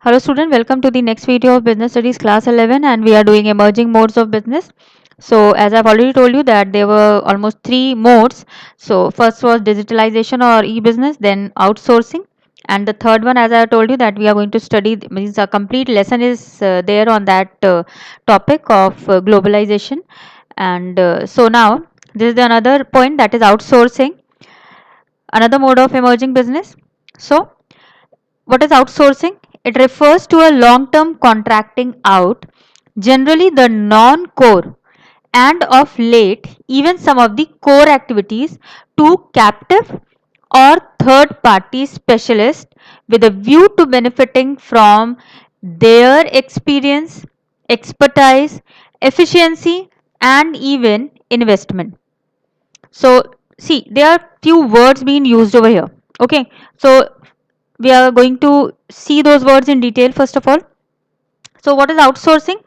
Hello student, welcome to the next video of Business Studies class 11 and we are doing emerging modes of business. So as I've already told you that there were almost three modes. So first was digitalization or e-business, then outsourcing, and the third one, as I told you, that we are going to study, means a complete lesson is there on that topic of globalization. And so now this is the another point, that is outsourcing, another mode of emerging business. So what is outsourcing? It refers to a long-term contracting out, generally the non-core and of late even some of the core activities, to captive or third-party specialists with a view to benefiting from their experience, expertise, efficiency and even investment. So see, there are few words being used over here. Okay, so we are going to see those words in detail first of all. So what is outsourcing?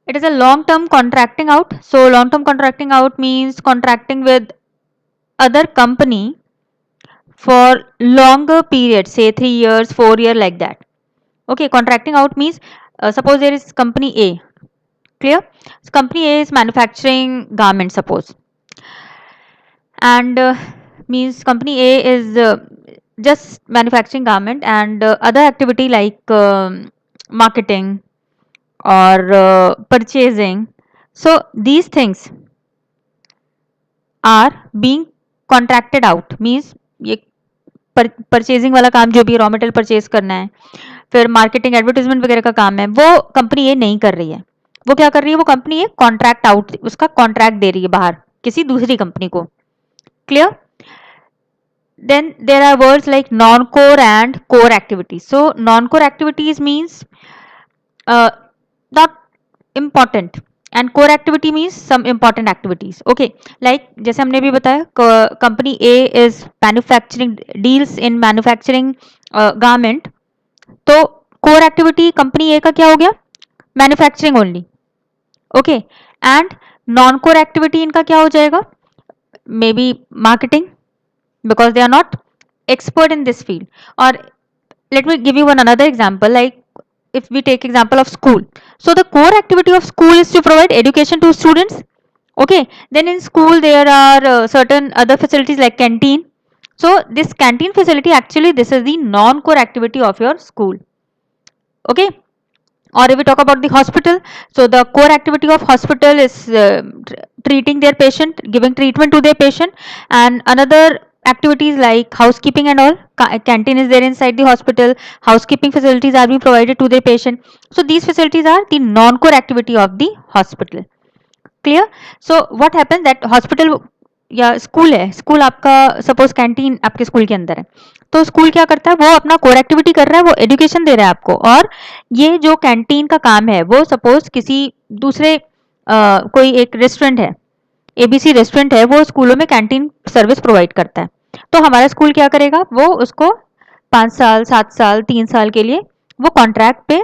It is a long term contracting out. So long term contracting out means contracting with other company for longer period, say 3 years, 4 year, like that. Okay, contracting out means suppose there is company A. Clear? So company A is manufacturing garments, suppose, and means company A is just manufacturing garment, and other activity like marketing or purchasing. So these things are being contracted out, means ये purchasing वाला काम जो भी raw material purchase करना है, फिर marketing advertisement वगैरह का काम है, वो कंपनी ये नहीं कर रही है. वो क्या कर रही है? वो कंपनी ये कॉन्ट्रैक्ट आउट, उसका कॉन्ट्रैक्ट दे रही है बाहर किसी दूसरी कंपनी को. Clear? Then there are words like non-core and core activities. So non-core activities means not important, and core activity means some important activities. Okay, like जैसे हमने भी बताया, company A is manufacturing, deals in manufacturing garment. तो core activity company A का क्या हो गया? Manufacturing only. Okay, and non-core activity इनका क्या हो जाएगा? Maybe marketing, because they are not expert in this field. Or let me give you one another example, like if we take example of school. So the core activity of school is to provide education to students. Okay, then in school there are certain other facilities like canteen. So this canteen facility, actually this is the non-core activity of your school. Okay, or if we talk about the hospital, so the core activity of hospital is treating their patient, giving treatment to their patient, and another activities like housekeeping and all. Canteen is there inside the hospital, housekeeping facilities are being provided to their patient. So these facilities are the non-core activity of the hospital. Clear? So what happens that hospital या school है, school आपका suppose canteen आपके school के अंदर है, तो school क्या करता है? वो अपना कोर एक्टिविटी कर रहा है, वो एजुकेशन दे रहा है आपको. और ये जो कैंटीन का काम है वो सपोज किसी दूसरे कोई एक रेस्टोरेंट है, एबीसी रेस्टोरेंट है, वो स्कूलों में कैंटीन सर्विस प्रोवाइड करता है. तो हमारा स्कूल क्या करेगा? वो उसको 5 साल, 7 साल, 3 साल के लिए वो कॉन्ट्रैक्ट पे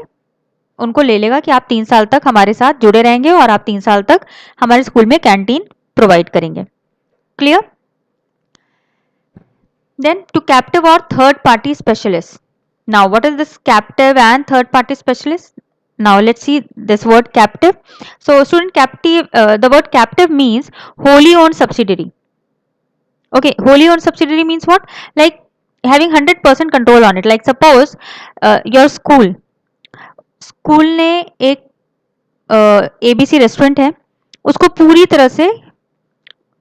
उनको ले लेगा कि आप 3 साल तक हमारे साथ जुड़े रहेंगे और आप 3 साल तक हमारे स्कूल में कैंटीन प्रोवाइड करेंगे. Clear? Then to captive or third party specialist. Now what is this captive and third party specialist? Now let's see this word captive. So student, captive, the word captive means wholly owned subsidiary. Okay, wholly owned subsidiary means what? Like having 100% control on it. Like suppose your school ने एक ABC restaurant है, उसको पूरी तरह से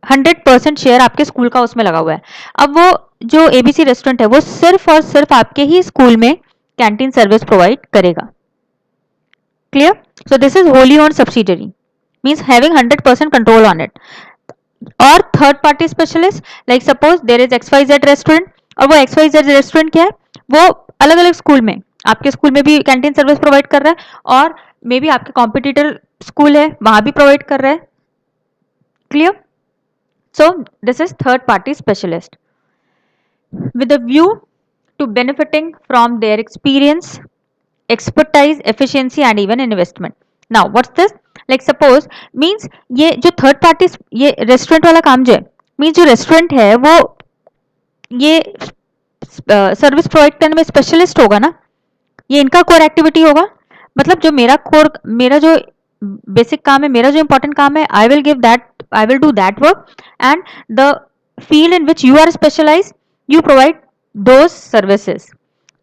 100% share आपके school का उसमें लगा हुआ है. अब वो जो एबीसी रेस्टोरेंट है वो सिर्फ और सिर्फ आपके ही स्कूल में कैंटीन सर्विस प्रोवाइड करेगा. Clear? So this is wholly owned subsidiary, means having 100% control on it. और third party specialist, like suppose there is XYZ restaurant, और वो XYZ रेस्टोरेंट क्या है? वो अलग अलग स्कूल में, आपके स्कूल में भी कैंटीन सर्विस प्रोवाइड कर रहा है और मे बी आपके कॉम्पिटिटर स्कूल है वहां भी प्रोवाइड कर रहा है. Clear? So this is third party specialist with a view to benefiting from their experience, expertise, efficiency and even investment. Now what's this? Like suppose means ये जो third party, ये restaurant वाला काम जो है, means जो restaurant है वो ये सर्विस प्रोवाइड करने में स्पेशलिस्ट होगा ना. ये इनका कोर एक्टिविटी होगा। मतलब जो मेरा जो बेसिक काम है, मेरा जो इंपॉर्टेंट काम है, I will do that work, and the field in which you are specialize, you provide those services.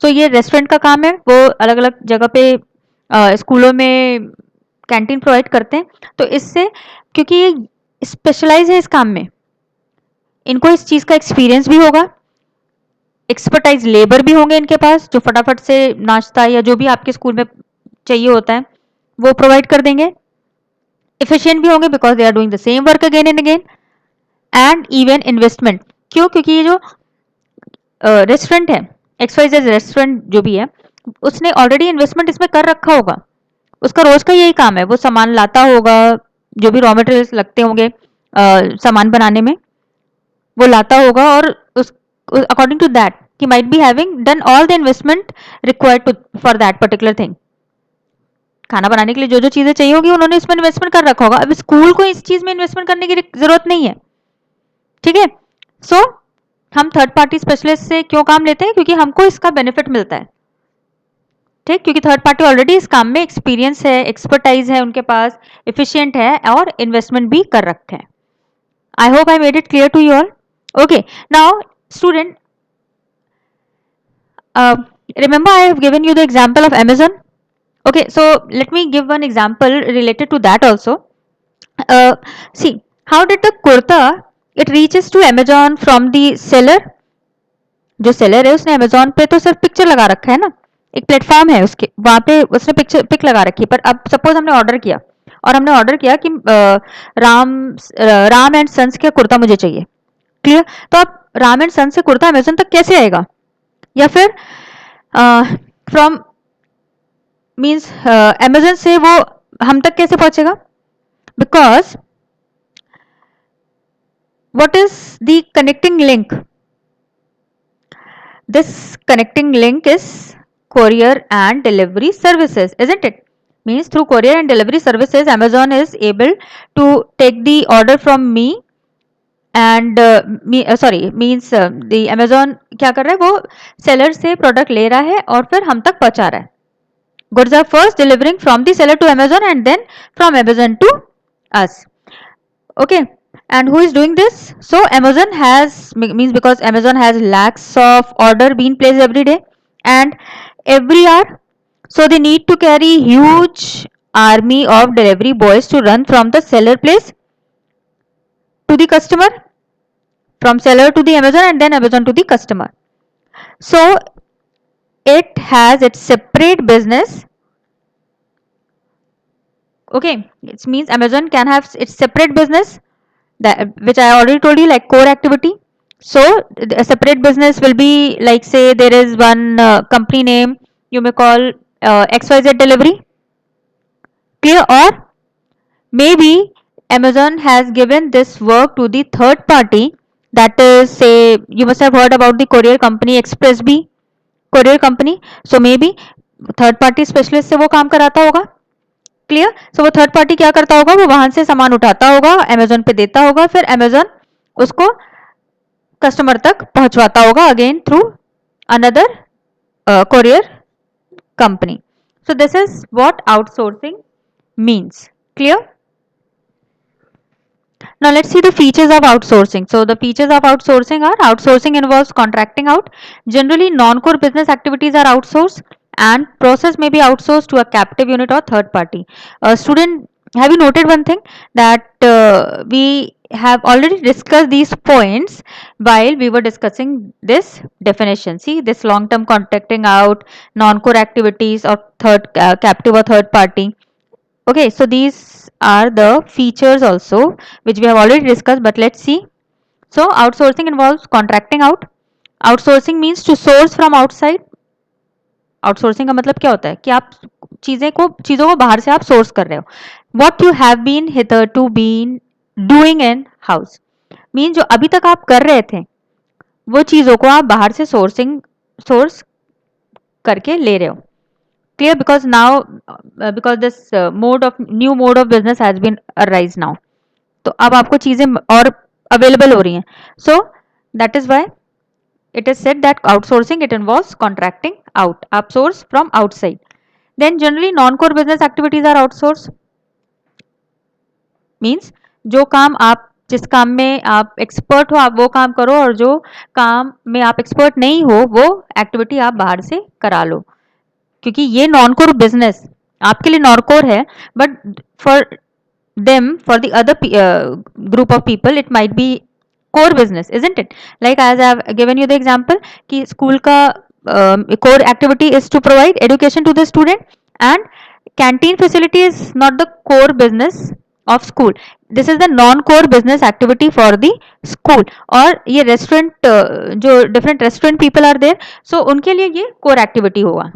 तो ये रेस्टोरेंट का काम है, वो अलग अलग जगह पे स्कूलों में कैंटीन प्रोवाइड करते हैं। तो इससे, क्योंकि ये स्पेशलाइज है इस काम में, इनको इस चीज का एक्सपीरियंस भी होगा, एक्सपर्टाइज लेबर भी होंगे इनके पास, जो फटाफट से नाश्ता या जो भी आपके स्कूल में चाहिए होता है वो प्रोवाइड कर देंगे। एफिशिएंट भी होंगे because they are doing the same work again and again. And even investment, क्यों? क्योंकि ये जो रेस्टोरेंट है, XYZ रेस्टोरेंट जो भी है, उसने ऑलरेडी इन्वेस्टमेंट इसमें कर रखा होगा। उसका रोज का यही काम है, वो सामान लाता होगा, जो भी रॉ मटेरियल्स लगते होंगे सामान बनाने में, वो लाता होगा, और उस according to that he might be having done all the investment required for that particular thing। खाना बनाने के लिए जो जो चीजें चाहिए होगी उन्होंने इसमें इन्वेस्टमेंट कर रखा होगा। अब स्कूल को इस चीज में इन्वेस्टमेंट करने की जरूरत नहीं है, ठीक है। सो हम थर्ड पार्टी स्पेशलिस्ट से क्यों काम लेते हैं? क्योंकि हमको इसका बेनिफिट मिलता है, ठीक, क्योंकि थर्ड पार्टी ऑलरेडी इस काम में एक्सपीरियंस है, एक्सपर्टाइज है उनके पास, एफिशिएंट है, और इन्वेस्टमेंट भी कर रखे हैं। I hope I made it clear to you all. Okay, now student, remember I have given you the example of Amazon. Okay, so let me give one example related to that also. See, how did the kurta it reaches to Amazon from the seller? जो seller है उसने Amazon पे तो सिर्फ picture लगा रखा है ना, एक प्लेटफॉर्म है उसके, वहां पे उसने पिक लगा रखी है। पर अब सपोज हमने ऑर्डर किया, और हमने ऑर्डर किया कि राम एंड सन्स का कुर्ता मुझे चाहिए, क्लियर? तो अब राम एंड सन्स से कुर्ता अमेजोन तक कैसे आएगा? या फिर फ्रॉम मीन्स अमेजोन से वो हम तक कैसे पहुंचेगा? Because what is the connecting link? This connecting link is courier and delivery services, isn't it? Means through courier and delivery services Amazon is able to take the order from me and means the Amazon क्या कर रहा है, वो seller से product ले रहा है और फिर हम तक पहुंचा रहा है। Goods are first delivering from the seller to Amazon and then from Amazon to us. Okay, and who is doing this? So Amazon has, means because Amazon has lakhs of order being placed every day and every hour, so they need to carry huge army of delivery boys to run from the seller place to the customer, from seller to the Amazon, and then Amazon to the customer. So it has its separate business. Okay, it means Amazon can have its separate business, that which I already told you, like core activity. So a separate business will be like, say there is one company name, you may call XYZ delivery, clear? Or maybe Amazon has given this work to the third party, that is, say you must have heard about the courier company Express-B courier company. So maybe third party specialist से वो काम कराता होगा, clear? सो वो third party क्या करता होगा, वो वहां से सामान उठाता होगा, अमेजोन पे देता होगा, फिर अमेजोन उसको कस्टमर तक पहुंचवाता होगा again through another courier company. So this is what outsourcing means, clear? Now let's see the features of outsourcing. So the features of outsourcing are: outsourcing involves contracting out. Generally non-core business activities are outsourced and process may be outsourced to a captive unit or third party. Student, have you noted one thing, that we have already discussed these points while we were discussing this definition. See, this long-term contracting out, non-core activities, or captive or third party. Okay, so these are the features also which we have already discussed, but let's see. So outsourcing involves contracting out. Outsourcing means to source from outside. Outsourcing का मतलब क्या होता है कि आप चीज़ों को बाहर से आप सोर्स कर रहे हो. What you have been hitherto been doing in house, mean जो अभी तक आप कर रहे थे वो चीज़ों को आप बाहर से सोर्स करके ले रहे हो, clear? Because now because this new mode of business has been arise now, तो अब आपको चीज़ें और अवेलेबल हो रही हैं. So that is why it is said that outsourcing, it involves contracting out, outsource from outside. Then generally non-core business activities are outsourced. Means जो काम आप जिस काम में आप एक्सपर्ट हो आप वो काम करो, और जो काम में आप एक्सपर्ट नहीं हो वो एक्टिविटी आप बाहर से करा लो, क्योंकि ये नॉन कोर बिजनेस आपके लिए नॉन कोर है, but for them, for the other group of people it might be core business, isn't it? Like as I have given you the example कि school का core activity is to provide education to the student, and canteen facility is not the core business of school. This is the non-core business activity for the school. और ये restaurant जो different restaurant people are there, so उनके लिए ये core activity होगा.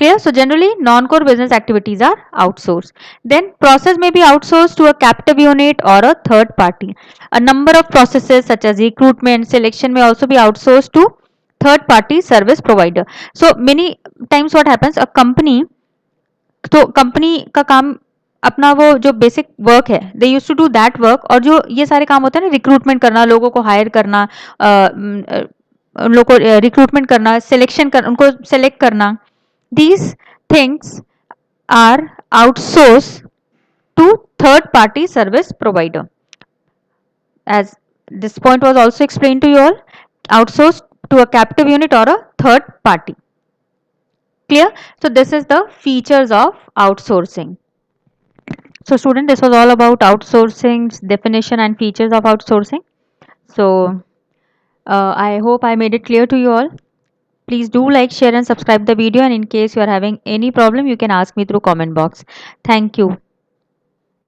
Clear? So generally non-core business activities are outsourced. Then process may be outsourced to a captive unit or a third party. A number of processes such as recruitment, selection may also be outsourced to third party service provider. So many times what happens, a company, तो company का काम अपना वो जो basic work है they use to do that work, और जो ये सारे काम होते हैं ना, रिक्रूटमेंट करना, लोगों को हायर करना, उन लोगों को रिक्रूटमेंट करना, सिलेक्शन कर उनको सेलेक्ट करना, these things are outsourced to third party service provider. As this point was also explained to you all, outsourced to a captive unit or a third party. Clear? So this is the features of outsourcing. So student, this was all about outsourcing, definition and features of outsourcing. So I hope I made it clear to you all. Please do like, share and subscribe the video, and in case you are having any problem you can ask me through comment box. Thank you.